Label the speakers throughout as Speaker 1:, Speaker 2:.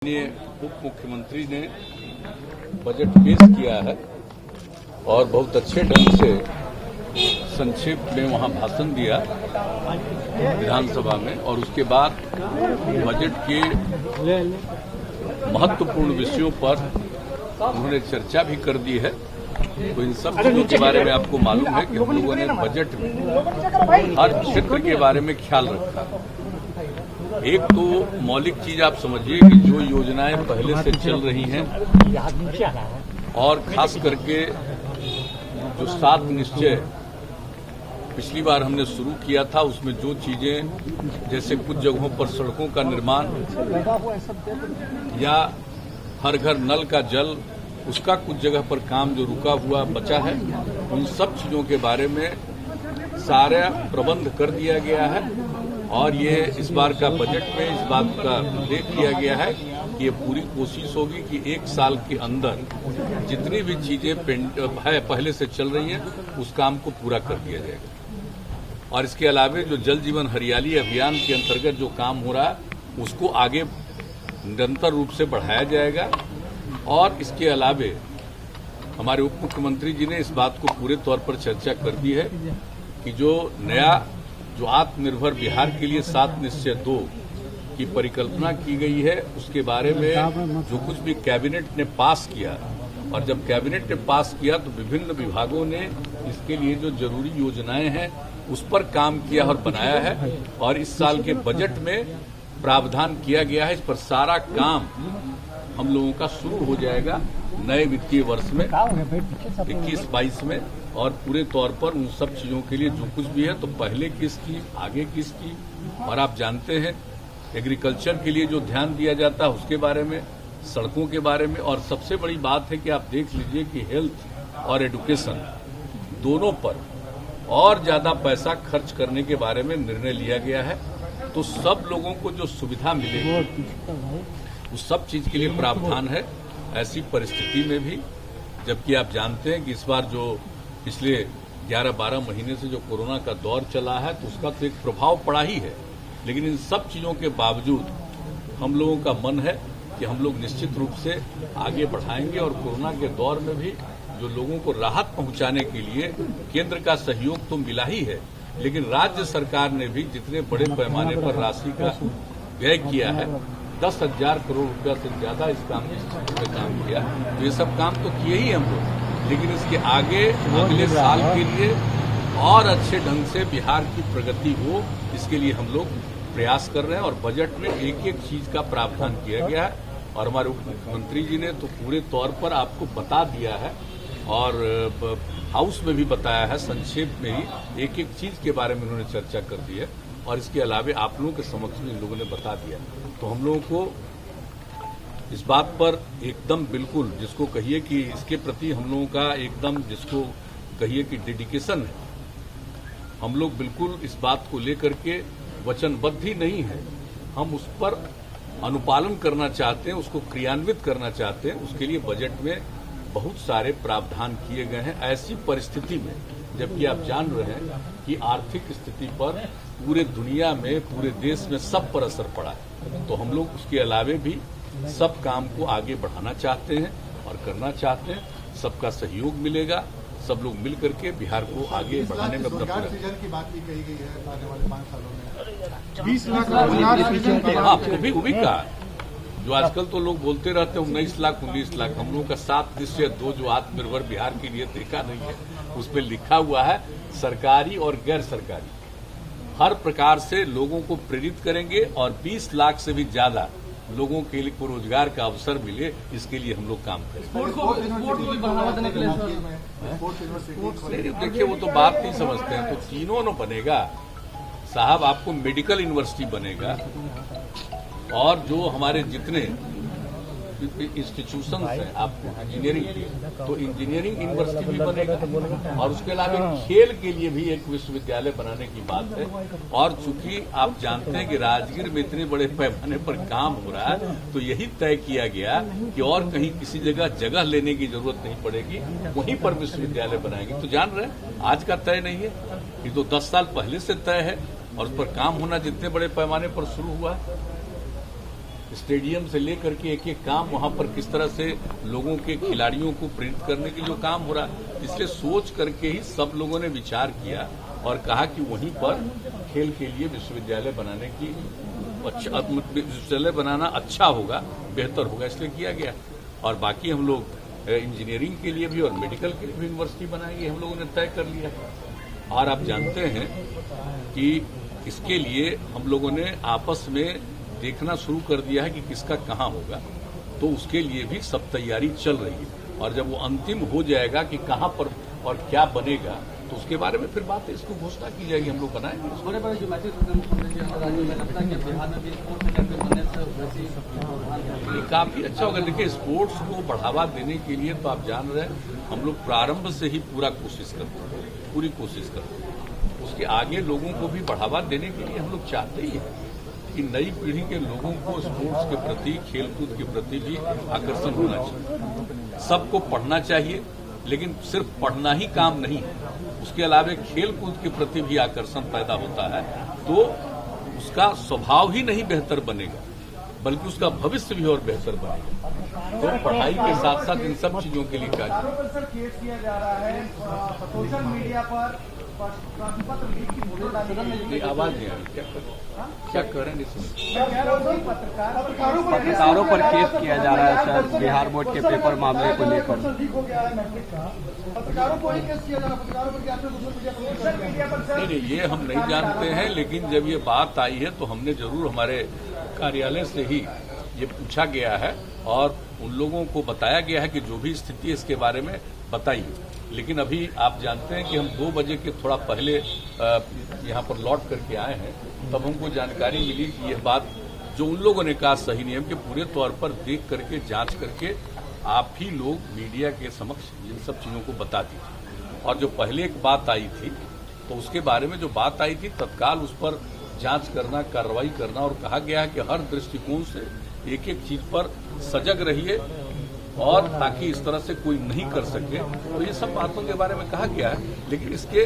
Speaker 1: उप मुख्यमंत्री ने बजट पेश किया है और बहुत अच्छे ढंग से संक्षेप में वहां भाषण दिया विधानसभा में, और उसके बाद बजट के महत्वपूर्ण विषयों पर उन्होंने चर्चा भी कर दी है। तो इन सब चीजों के बारे में आपको मालूम है कि हम लोगों ने बजट में हर क्षेत्र के बारे में ख्याल रखा। एक तो मौलिक चीज आप समझिए कि जो योजनाएं पहले से चल रही हैं और खास करके जो 7 निश्चय पिछली बार हमने शुरू किया था, उसमें जो चीजें जैसे कुछ जगहों पर सड़कों का निर्माण या हर घर नल का जल, उसका कुछ जगह पर काम जो रुका हुआ बचा है, उन सब चीजों के बारे में सारा प्रबंध कर दिया गया है। और ये इस बार का बजट में इस बात का उल्लेख किया गया है कि ये पूरी कोशिश होगी कि 1 साल के अंदर जितनी भी चीजें पहले से चल रही हैं उस काम को पूरा कर दिया जाएगा। और इसके अलावा जो जल जीवन हरियाली अभियान के अंतर्गत जो काम हो रहा है उसको आगे निरंतर रूप से बढ़ाया जाएगा। और इसके अलावा हमारे उप मुख्यमंत्री जी ने इस बात को पूरे तौर पर चर्चा कर दी है कि जो नया जो आत्मनिर्भर बिहार के लिए 7 निश्चय 2 की परिकल्पना की गई है, उसके बारे में जो कुछ भी कैबिनेट ने पास किया, और जब कैबिनेट ने पास किया तो विभिन्न विभागों ने इसके लिए जो जरूरी योजनाएं हैं उस पर काम किया और बनाया है। और इस साल के बजट में प्रावधान किया गया है, इस पर सारा काम हम लोगों का शुरू हो जाएगा नए वित्तीय वर्ष में 21-22 में। और पूरे तौर पर उन सब चीजों के लिए जो कुछ भी है, तो पहले किसकी आगे किसकी, और आप जानते हैं एग्रीकल्चर के लिए जो ध्यान दिया जाता है उसके बारे में, सड़कों के बारे में। और सबसे बड़ी बात है कि आप देख लीजिए कि हेल्थ और एजुकेशन दोनों पर और ज्यादा पैसा खर्च करने के बारे में निर्णय लिया गया है। तो सब लोगों को जो सुविधा मिलेगी उस सब चीज के लिए प्रावधान है। ऐसी परिस्थिति में भी, जबकि आप जानते हैं कि इस बार जो पिछले 11-12 महीने से जो कोरोना का दौर चला है तो उसका तो एक प्रभाव पड़ा ही है, लेकिन इन सब चीजों के बावजूद हम लोगों का मन है कि हम लोग निश्चित रूप से आगे बढ़ाएंगे। और कोरोना के दौर में भी जो लोगों को राहत पहुंचाने के लिए केंद्र का सहयोग तो मिला ही है, लेकिन राज्य सरकार ने भी जितने बड़े पैमाने पर राशि का व्यय किया है, 10,000 करोड़ रुपया से ज्यादा इस काम में काम किया। तो ये सब काम तो किए ही हम लोग, लेकिन इसके आगे अगले साल के लिए और अच्छे ढंग से बिहार की प्रगति हो, इसके लिए हम लोग प्रयास कर रहे हैं। और बजट में एक एक चीज का प्रावधान किया गया है, और हमारे उप मुख्यमंत्री जी ने तो पूरे तौर पर आपको बता दिया है और हाउस में भी बताया है, संक्षेप में ही एक एक चीज के बारे में उन्होंने चर्चा कर दी है। और इसके अलावा आप लोगों के समक्ष में इन लोगों ने बता दिया। तो हम लोगों को इस बात पर एकदम बिल्कुल, जिसको कहिए कि इसके प्रति हम लोगों का एकदम, जिसको कहिए कि डेडिकेशन है, हम लोग बिल्कुल इस बात को लेकर के वचनबद्ध ही नहीं है। हम उस पर अनुपालन करना चाहते हैं, उसको क्रियान्वित करना चाहते हैं। उसके लिए बजट में बहुत सारे प्रावधान किए गए हैं। ऐसी परिस्थिति में, जबकि आप जान रहे हैं कि आर्थिक स्थिति पर पूरे दुनिया में, पूरे देश में सब पर असर पड़ा है, तो हम लोग उसके अलावे भी सब काम को आगे बढ़ाना चाहते हैं और करना चाहते हैं। सबका सहयोग मिलेगा, सब लोग मिल करके बिहार को आगे बढ़ाने में अपना
Speaker 2: सृजन की बात भी कही गई है आने वाले 5 सालों में 20 लाख रोजगार सृजन की बात
Speaker 1: वो भी कहा। जो आजकल तो लोग बोलते रहते हैं 19 लाख 19 लाख, हम लोगों का 7 निश्चय 2 जो आत्मनिर्भर बिहार के लिए देखा नहीं है, उसमें लिखा हुआ है सरकारी और गैर सरकारी हर प्रकार से लोगों को प्रेरित करेंगे, और 20 लाख से भी ज्यादा लोगों के लिए रोजगार का अवसर मिले, इसके लिए हम लोग काम करें। देखिए वो तो बात नहीं समझते हैं, तो तीनों न बनेगा साहब। आपको मेडिकल यूनिवर्सिटी बनेगा, और जो हमारे जितने इंस्टीट्यूशंस हैं आपको इंजीनियरिंग की, तो इंजीनियरिंग यूनिवर्सिटी भी बनेगा। और उसके अलावा खेल के लिए भी एक विश्वविद्यालय बनाने की बात है। और चूंकि आप जानते हैं कि राजगीर में इतने बड़े पैमाने पर काम हो रहा है, तो यही तय किया गया कि और कहीं किसी जगह लेने की जरूरत नहीं पड़ेगी, वहीं पर विश्वविद्यालय बनाएंगे। तो जान रहे हैं आज का तय नहीं है, ये तो 10 साल पहले से तय है, और उस पर काम होना जितने बड़े पैमाने पर शुरू हुआ है। स्टेडियम से लेकर के एक एक काम वहां पर किस तरह से लोगों के खिलाड़ियों को प्रेरित करने के जो काम हो रहा है, इसलिए सोच करके ही सब लोगों ने विचार किया और कहा कि वहीं पर खेल के लिए विश्वविद्यालय बनाने की विश्वविद्यालय बनाना अच्छा होगा, बेहतर होगा, इसलिए किया गया। और बाकी हम लोग इंजीनियरिंग के लिए भी और मेडिकल के लिए भी यूनिवर्सिटी बनाएंगे, हम लोगों ने तय कर लिया। और आप जानते हैं कि इसके लिए हम लोगों ने आपस में देखना शुरू कर दिया है कि किसका कहाँ होगा, तो उसके लिए भी सब तैयारी चल रही है। और जब वो अंतिम हो जाएगा कि कहाँ पर और क्या बनेगा, तो उसके बारे में फिर बात है, इसको घोषणा की जाएगी, हम लोग बनाएंगे।
Speaker 3: बड़े जो मैचेस होते हैं राज्यों में, लगता है कि बिहार में भी स्पोर्ट्स सेक्टर बनने से
Speaker 1: काफी अच्छा होगा। देखिए, स्पोर्ट्स को बढ़ावा देने के लिए तो आप जान रहे हैं, हम लोग प्रारंभ से ही पूरा कोशिश करते हैं, पूरी कोशिश करते हैं। उसके आगे लोगों को भी बढ़ावा देने के लिए हम लोग चाहते ही हैं कि नई पीढ़ी के लोगों को स्पोर्ट्स के प्रति, खेलकूद के प्रति भी आकर्षण होना चाहिए। सबको पढ़ना चाहिए, लेकिन सिर्फ पढ़ना ही काम नहीं है, उसके अलावा खेल कूद के प्रति भी आकर्षण पैदा होता है, तो उसका स्वभाव ही नहीं बेहतर बनेगा, बल्कि उसका भविष्य भी और बेहतर बनेगा। तो पढ़ाई के साथ साथ इन सब चीजों के लिए कार्य
Speaker 2: केस किया जा रहा है सोशल मीडिया पर,
Speaker 1: आवाज नहीं आ रही, क्या कर रहे हैं?
Speaker 3: पत्रकारों पर केस किया जा रहा है सर, बिहार बोर्ड के पेपर मामले को लेकर।
Speaker 2: पत्रकारों को ही केस किया जा रहा है, पत्रकारों पर
Speaker 1: नहीं, ये हम नहीं जानते हैं, लेकिन जब ये बात आई है तो हमने जरूर हमारे कार्यालय से ही ये पूछा गया है और उन लोगों को बताया गया है कि जो भी स्थिति है इसके बारे में बताइए। लेकिन अभी आप जानते हैं कि हम 2 बजे के थोड़ा पहले यहाँ पर लौट करके आए हैं, तब हमको जानकारी मिली कि यह बात जो उन लोगों ने कहा सही नहीं है, कि पूरे तौर पर देख करके, जांच करके आप ही लोग मीडिया के समक्ष इन सब चीज़ों को बता दीजिए। और जो पहले एक बात आई थी, तो उसके बारे में जो बात आई थी, तत्काल उस पर जांच करना, कार्रवाई करना, और कहा गया है कि हर दृष्टिकोण से एक एक चीज पर सजग रहिए, और ताकि इस तरह से कोई नहीं कर सके। तो ये सब बातों के बारे में कहा गया है, लेकिन इसके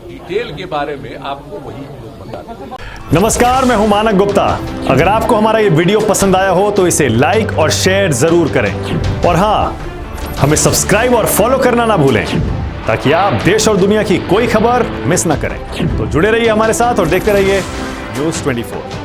Speaker 1: डिटेल के बारे में आपको वही लोग बता देंगे।
Speaker 4: नमस्कार, मैं हूं मानक गुप्ता। अगर आपको हमारा ये वीडियो पसंद आया हो तो इसे लाइक और शेयर जरूर करें, और हां, हमें सब्सक्राइब और फॉलो करना ना भूलें, ताकि आप देश और दुनिया की कोई खबर मिस ना करें। तो जुड़े रहिए हमारे साथ और देखते रहिए न्यूज़ 24।